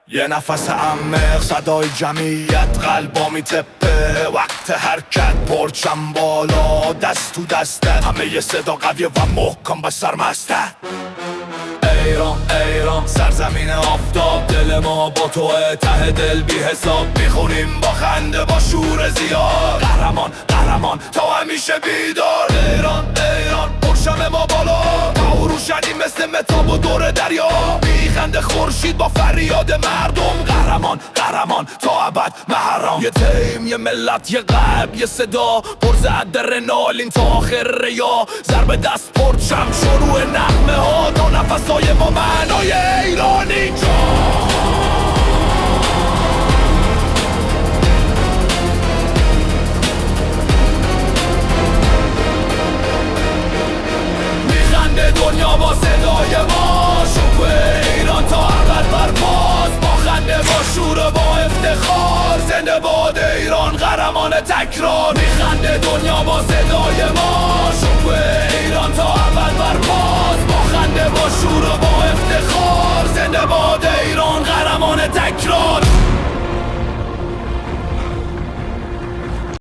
یه نفس عمیق، صدای جمعیت قلبا میتپه، وقت حرکت پرچم بالا دست تو دسته، همه یه صدا قویه و محکم با سرمسته. ایران ایران سرزمین آفتاب، دل ما با توه، ته دل بی حساب میخونیم با خنده با شور زیاد. قهرمان قهرمان تا همیشه بیدار. ایران ایران پرشم ما بالا، تا روشنی مثل متاب و دور دریا، میخنده خورشید با فریاد مردم. قهرمان قهرمان تا ابد محرم. یه تیم، یه ملت، یه قلب، یه صدا پرزد رنالین تا آخر ریا. ضرب دست پرچم شروع نغمه ها، تا نفسای ما معنای ایرانی جان. میخنده دنیا با صدای ما، شکوه ایران تا ابد برپاست. با خنده، با شور، با افتخار، زنده باد ایران قهرمان تکرار. میخنده دنیا با صدای ما، شکوه ایران تا ابد برپاست.